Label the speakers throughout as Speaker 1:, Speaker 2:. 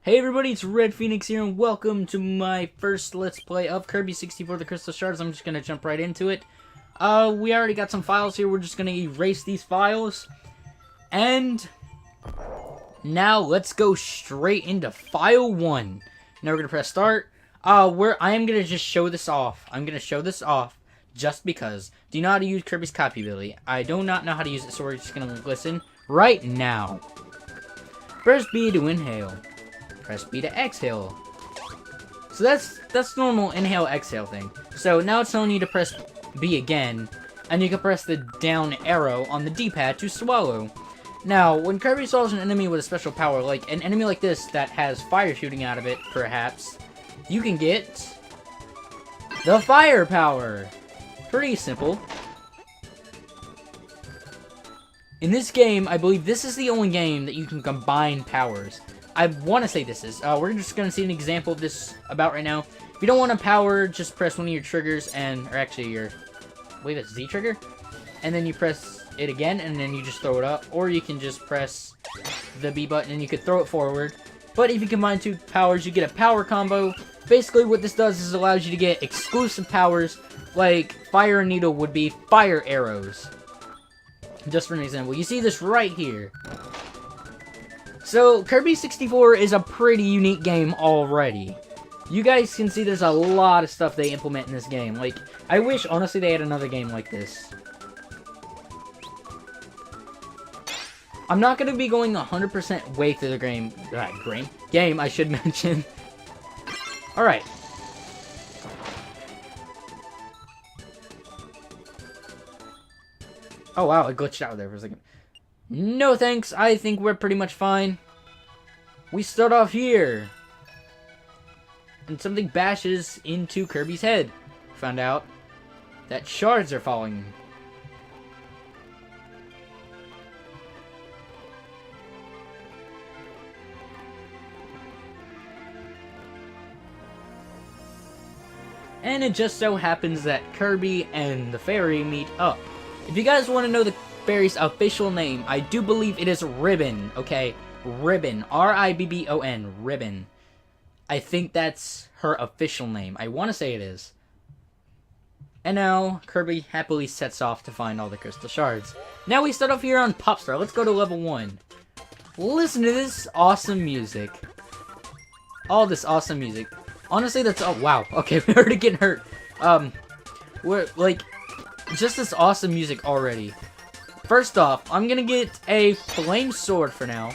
Speaker 1: Hey everybody, it's Red Phoenix here, and welcome to my first Let's Play of Kirby 64 The Crystal Shards. I'm just going to jump right into it. We already got some files here. We're just going to erase these files. And now let's go straight into File 1. Now we're going to press Start. I am going to just show this off. I'm going to show this off just because. Do you know how to use Kirby's copy ability? I do not know how to use it, so we're just going to listen right now. Press B to inhale. Press B to exhale. So that's normal inhale exhale thing. So now it's telling you to press B again, and you can press the down arrow on the D-pad to swallow. Now, when Kirby swallows an enemy with a special power, like an enemy like this that has fire shooting out of it, perhaps, you can get the fire power. Pretty simple. In this game, I believe this is the only game that you can combine powers. I want to say this is. We're just going to see an example of this about right now. If you don't want a power, just press one of your triggers or actually your, I believe it's Z trigger. And then you press it again, and then you just throw it up. Or you can just press the B button, and you can throw it forward. But if you combine two powers, you get a power combo. Basically, what this does is allows you to get exclusive powers, like Fire and Needle would be fire arrows. Just for an example. You see this right here. So, Kirby 64 is a pretty unique game already. You guys can see there's a lot of stuff they implement in this game. Like, I wish, honestly, they had another game like this. I'm not going to be going 100% way through the game, I should mention. Alright. Oh, wow, it glitched out there for a second. No thanks, I think we're pretty much fine. We start off here. And something bashes into Kirby's head. Found out that shards are falling. And it just so happens that Kirby and the fairy meet up. If you guys want to know the fairy's official name, I do believe it is Ribbon, okay? Ribbon. R-I-B-B-O-N. Ribbon. I think that's her official name. I want to say it is. And now, Kirby happily sets off to find all the crystal shards. Now we start off here on Popstar. Let's go to level 1. Listen to this awesome music. All this awesome music. Honestly, that's... Oh, wow. Okay, we're already getting hurt. We're, like... Just this awesome music already. First off, I'm gonna get a flame sword for now.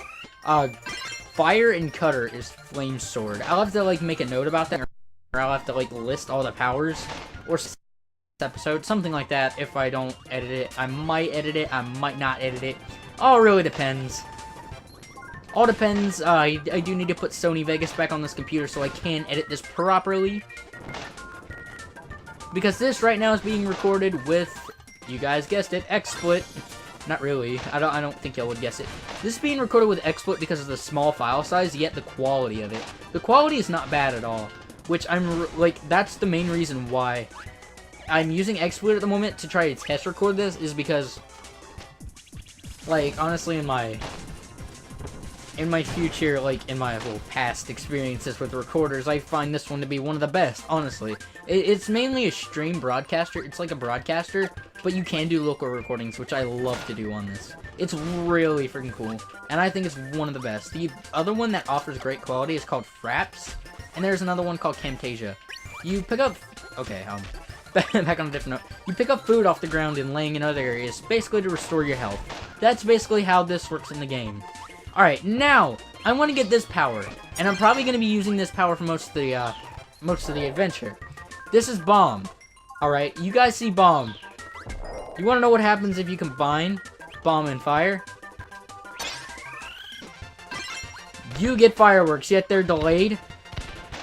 Speaker 1: Fire and cutter is flame sword. I'll have to like make a note about that, or I'll have to like list all the powers or episode, something like that. If I don't edit it, I might edit it. I might not edit it. All really depends. All depends. I do need to put Sony Vegas back on this computer so I can edit this properly. Because this right now is being recorded with, you guys guessed it, XSplit. Not really. I don't think y'all would guess it. This is being recorded with XSplit because of the small file size, yet the quality of it. The quality is not bad at all. Which that's the main reason why I'm using XSplit at the moment to try to test record this, is because, like, honestly, in my future, like, in my whole past experiences with recorders, I find this one to be one of the best, honestly. It's mainly a stream broadcaster. It's like a broadcaster, but you can do local recordings, which I love to do on this. It's really freaking cool, and I think it's one of the best. The other one that offers great quality is called Fraps, and there's another one called Camtasia. You pick up... Okay, back on a different note. You pick up food off the ground and laying in other areas, basically to restore your health. That's basically how this works in the game. Alright, now, I want to get this power, and I'm probably going to be using this power for most of the adventure. This is Bomb. Alright, you guys see Bomb. You want to know what happens if you combine Bomb and Fire? You get fireworks, yet they're delayed.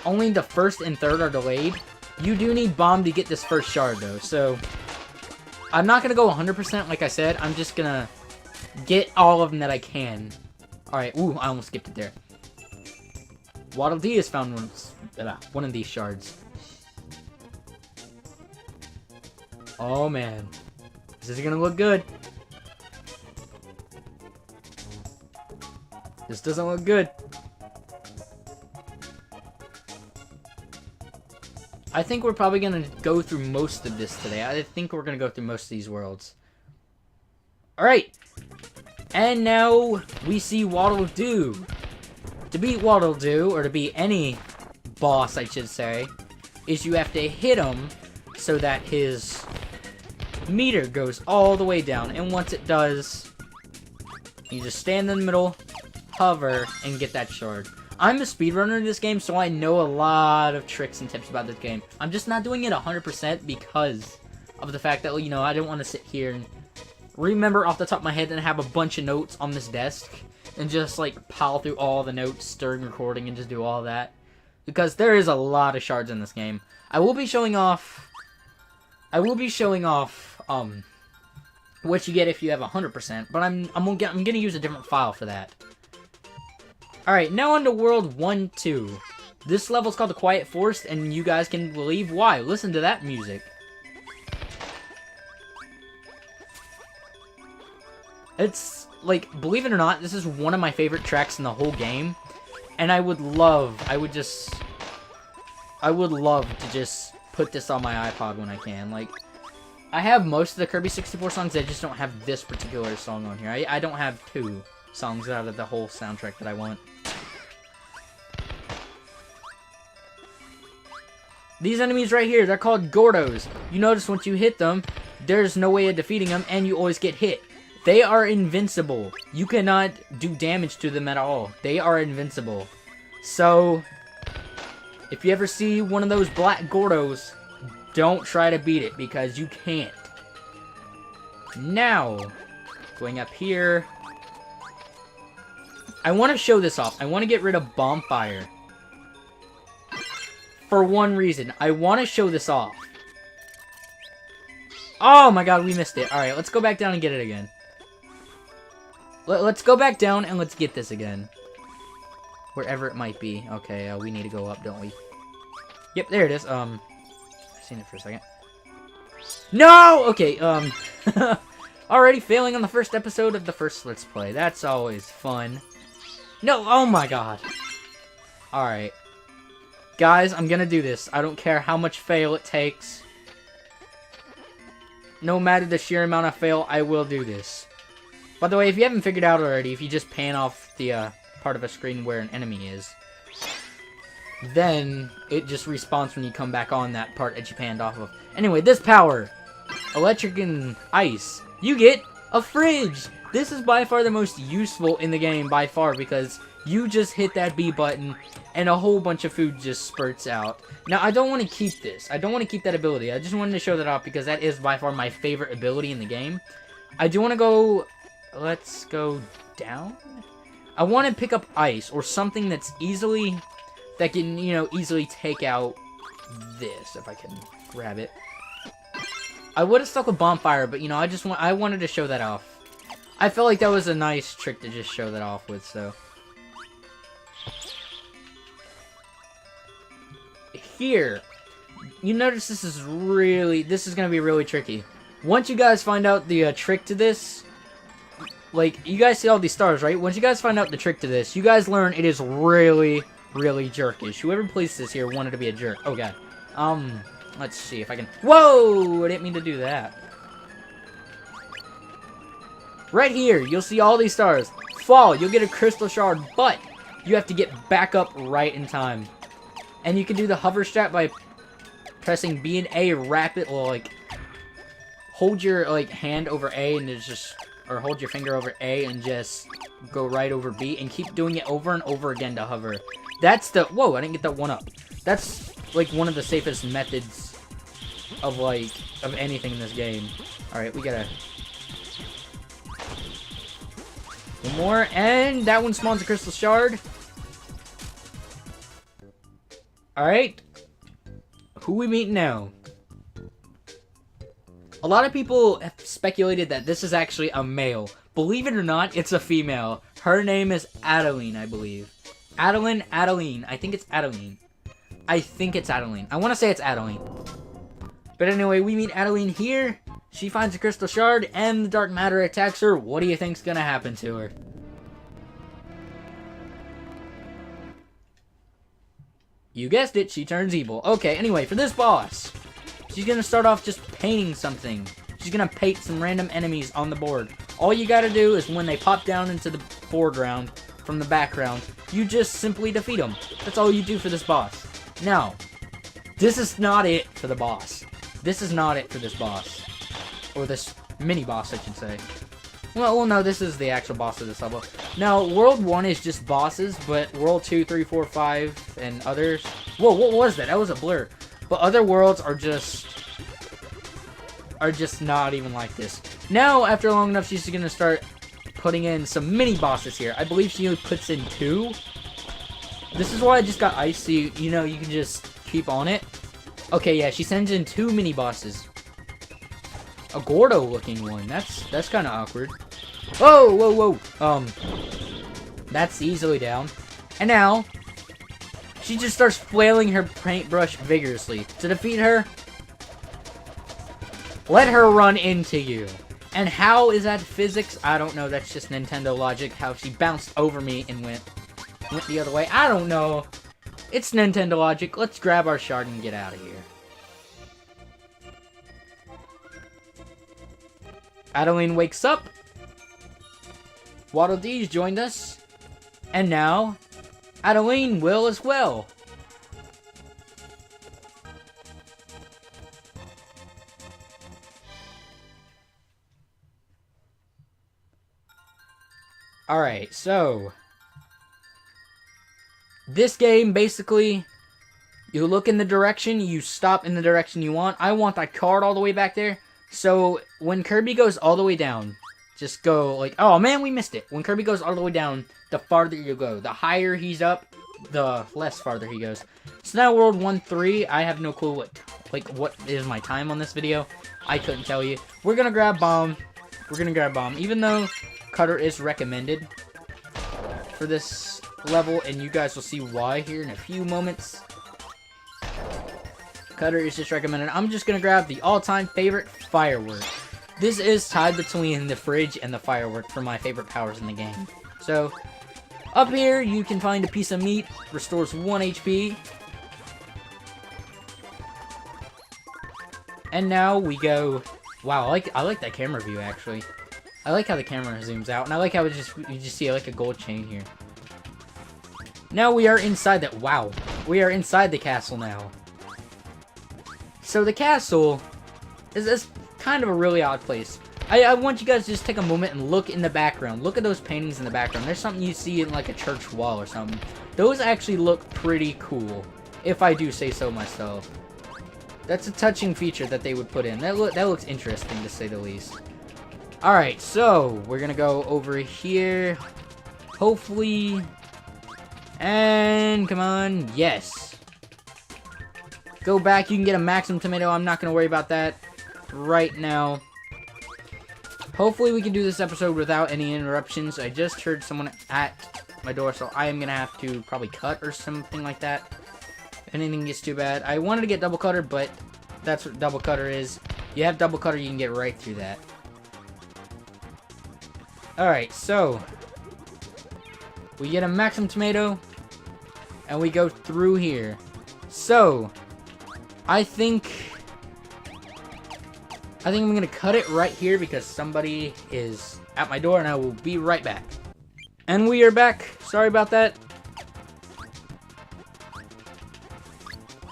Speaker 1: Only the first and third are delayed. You do need Bomb to get this first shard, though, so... I'm not going to go 100% like I said. I'm just going to get all of them that I can. Alright, ooh, I almost skipped it there. Waddle Dee has found one of these shards. Oh, man. This is gonna look good. This doesn't look good. I think we're probably going to go through most of this today. I think we're going to go through most of these worlds. Alright. And now we see Waddle Doo. To beat Waddle Doo, or to beat any boss, I should say, is you have to hit him so that his meter goes all the way down. And once it does, you just stand in the middle, hover, and get that shard. I'm a speedrunner in this game, so I know a lot of tricks and tips about this game. I'm just not doing it 100% because of the fact that, you know, I don't want to sit here and remember off the top of my head and have a bunch of notes on this desk and just, like, pile through all the notes during recording and just do all that. Because there is a lot of shards in this game. I will be showing off what you get if you have 100%, but I'm gonna use a different file for that. Alright, now on to World 1-2. This level's called the Quiet Forest, and you guys can believe why. Listen to that music. It's, like, believe it or not, this is one of my favorite tracks in the whole game. And I would love to just put this on my iPod when I can. Like, I have most of the Kirby 64 songs, I just don't have this particular song on here. I don't have 2 songs out of the whole soundtrack that I want. These enemies right here, they're called Gordos. You notice once you hit them, there's no way of defeating them, and you always get hit. They are invincible. You cannot do damage to them at all. They are invincible. So, if you ever see one of those black Gordos, don't try to beat it, because you can't. Now, going up here, I want to show this off. I want to get rid of Bonfire. For one reason. I want to show this off. Oh my god, we missed it. Alright, let's go back down and get it again. Let's go back down and let's get this again. Wherever it might be. Okay, we need to go up, don't we? Yep, there it is. I've seen it for a second. No! Okay, already failing on the first episode of the first Let's Play. That's always fun. No, oh my god. Alright. Guys, I'm gonna do this. I don't care how much fail it takes. No matter the sheer amount of fail, I will do this. By the way, if you haven't figured out already, if you just pan off the part of a screen where an enemy is, then it just respawns when you come back on that part that you panned off of. Anyway, this power, electric and ice, you get a fridge. This is by far the most useful in the game, by far, because you just hit that B button and a whole bunch of food just spurts out. Now, I don't want to keep this. I don't want to keep that ability. I just wanted to show that off because that is by far my favorite ability in the game. I do want to go... Let's go down? I want to pick up ice or something that's easily... That can, you know, easily take out this, if I can grab it. I would have stuck with Bonfire, but, you know, I wanted to show that off. I felt like that was a nice trick to just show that off with, so... Here, you notice this is going to be really tricky. Once you guys find out the trick to this, like, you guys see all these stars, right? Once you guys find out the trick to this, you guys learn it is really, really jerkish. Whoever placed this here wanted to be a jerk. Oh, God. Let's see if I can... Whoa! I didn't mean to do that. Right here, you'll see all these stars. Fall, you'll get a crystal shard, but you have to get back up right in time. And you can do the hover strat by pressing B and A rapid, or like hold your like hand over A and just, or hold your finger over A and just go right over B and keep doing it over and over again to hover. That's the, whoa, I didn't get that one up. That's like one of the safest methods of like, of anything in this game. Alright, we gotta, one more, and that one spawns a crystal shard. Alright, who we meet now? A lot of people have speculated that this is actually a male. Believe it or not, it's a female. Her name is Adeline, I believe. Adeline. I think it's Adeline. I want to say it's Adeline. But anyway, we meet Adeline here. She finds a crystal shard, and the dark matter attacks her. What do you think's gonna happen to her? You guessed it, she turns evil. Okay, anyway, for this boss, she's gonna start off just painting something. She's gonna paint some random enemies on the board. All you gotta do is when they pop down into the foreground from the background, you just simply defeat them. That's all you do for this boss. Now, this is not it for the boss. This is not it for this boss. Or this mini-boss, I should say. Well, no, this is the actual boss of this level. Now, World 1 is just bosses, but World 2, 3, 4, 5, and others... Whoa, what was that? That was a blur. But other worlds are just not even like this. Now, after long enough, she's gonna start putting in some mini-bosses here. I believe she puts in 2. This is why I just got ice, so you know, you can just keep on it. Okay, yeah, she sends in 2 mini-bosses. A Gordo-looking one. That's kind of awkward. Whoa, whoa, whoa. That's easily down. And now, she just starts flailing her paintbrush vigorously. To defeat her, let her run into you. And how is that physics? I don't know. That's just Nintendo logic. How she bounced over me and went the other way. I don't know. It's Nintendo logic. Let's grab our shard and get out of here. Adeline wakes up. Waddle Dee's joined us. And now, Adeline will as well. Alright, so... this game, basically, you look in the direction, you stop in the direction you want. I want that card all the way back there. So, when Kirby goes all the way down, just go like, oh man, we missed it. When Kirby goes all the way down, the farther you go. The higher he's up, the less farther he goes. So now World 1-3, I have no clue what is my time on this video. I couldn't tell you. We're gonna grab Bomb. We're gonna grab Bomb. Even though Cutter is recommended for this level, and you guys will see why here in a few moments. Cutter is just recommended. I'm just gonna grab the all-time favorite, Firework. This is tied between the fridge and the Firework for my favorite powers in the game. So, up here you can find a piece of meat, restores 1 HP. And now we go. Wow, I like that camera view actually. I like how the camera zooms out, and I like how you just see like a gold chain here. Now we are inside that. Wow, we are inside the castle now. So the castle is kind of a really odd place. I want you guys to just take a moment and look in the background. Look at those paintings in the background. There's something you see in like a church wall or something. Those actually look pretty cool, if I do say so myself. That's a touching feature that they would put in. That looks interesting to say the least. Alright, so we're gonna go over here. Hopefully. And come on, yes. Go back, you can get a maximum tomato. I'm not gonna worry about that right now. Hopefully we can do this episode without any interruptions. I just heard someone at my door, so I am gonna have to probably cut or something like that. If anything gets too bad. I wanted to get double cutter, but that's what double cutter is. You have double cutter, you can get right through that. Alright, so we get a maximum tomato, and we go through here. So, I think I'm gonna cut it right here because somebody is at my door, and I will be right back. And we are back. Sorry about that.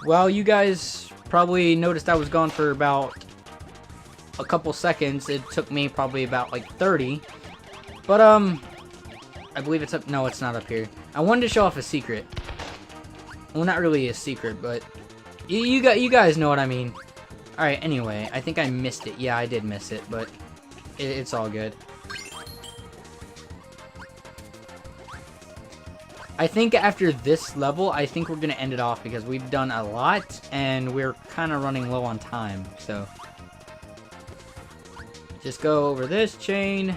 Speaker 1: Well, you guys probably noticed I was gone for about a couple seconds. It took me probably about like 30. But, I believe it's up. No, it's not up here. I wanted to show off a secret. Well, not really a secret, but you guys know what I mean. Alright, anyway, I think I missed it. Yeah, I did miss it, but it's all good. I think after this level, I think we're going to end it off because we've done a lot, and we're kind of running low on time, so. Just go over this chain.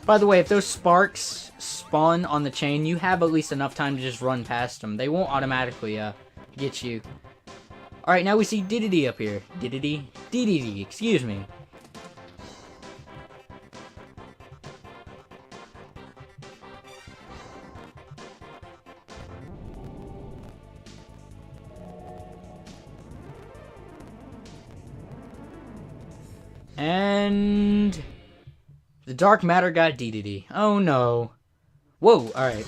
Speaker 1: By the way, if those sparks spawn on the chain, you have at least enough time to just run past them. They won't automatically get you. Alright, now we see Diddy up here. Diddy, excuse me. And the dark matter got DDD. Oh no. Whoa, alright.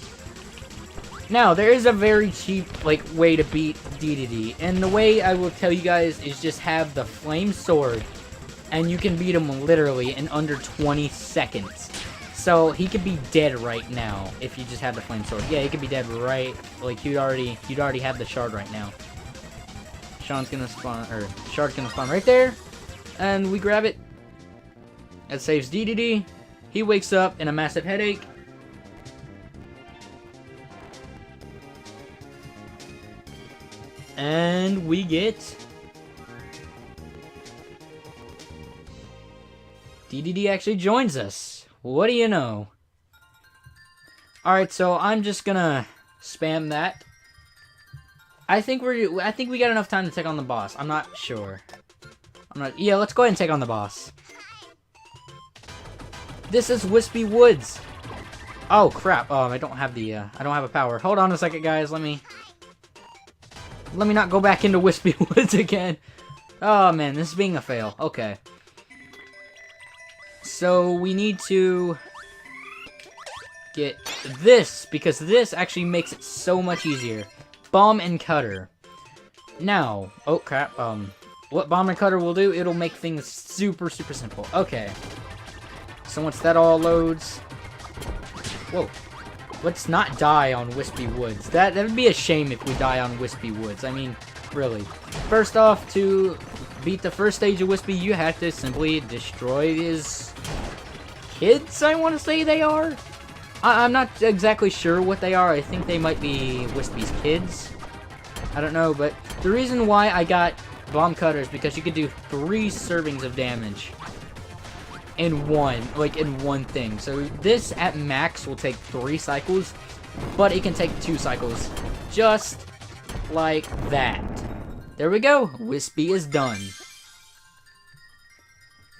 Speaker 1: Now, there is a very cheap, like, way to beat DDD, and the way I will tell you guys is just have the flame sword, and you can beat him literally in under 20 seconds. So, he could be dead right now if you just have the flame sword. Yeah, he could be dead right, like, you'd already have the shard right now. Shard's gonna spawn right there, and we grab it. That saves DDD. He wakes up in a massive headache. And we get DDD actually joins us. What do you know? Alright, so I'm just gonna spam that. I think we got enough time to take on the boss. I'm not sure. Yeah, let's go ahead and take on the boss. This is Wispy Woods. Oh crap. I don't have the I don't have a power. Hold on a second, guys. Let me not go back into Wispy Woods again. Oh man, this is being a fail. Okay. So we need to get this, because this actually makes it so much easier. Bomb and Cutter. Now, oh crap, what Bomb and Cutter will do, it'll make things super simple. Okay. So once that all loads... Whoa. Let's not die on Wispy Woods. That would be a shame if we die on Wispy Woods. I mean, really. First off, to beat the first stage of Wispy, you have to simply destroy his kids, I want to say they are. I'm not exactly sure what they are. I think they might be Wispy's kids. I don't know, but the reason why I got Bomb Cutter is because you could do 3 servings of damage in one thing. So this at max will take 3 cycles, but it can take 2 cycles, just like that. There we go. Wispy is done.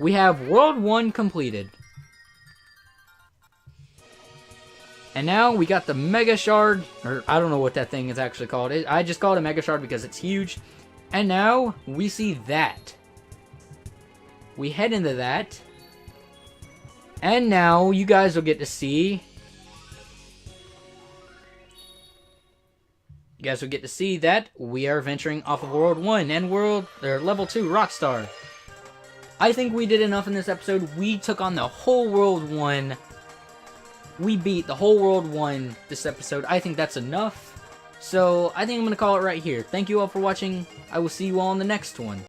Speaker 1: We have World 1 completed. And now we got the Mega Shard, or I don't know what that thing is actually called. I just call it a Mega Shard because it's huge. And now we see that. We head into that. And now you guys will get to see... You guys will get to see that we are venturing off of World 1 and Level 2 Rockstar. I think we did enough in this episode. We took on the whole World 1. We beat the whole World 1 this episode. I think that's enough. So I think I'm going to call it right here. Thank you all for watching. I will see you all in the next one.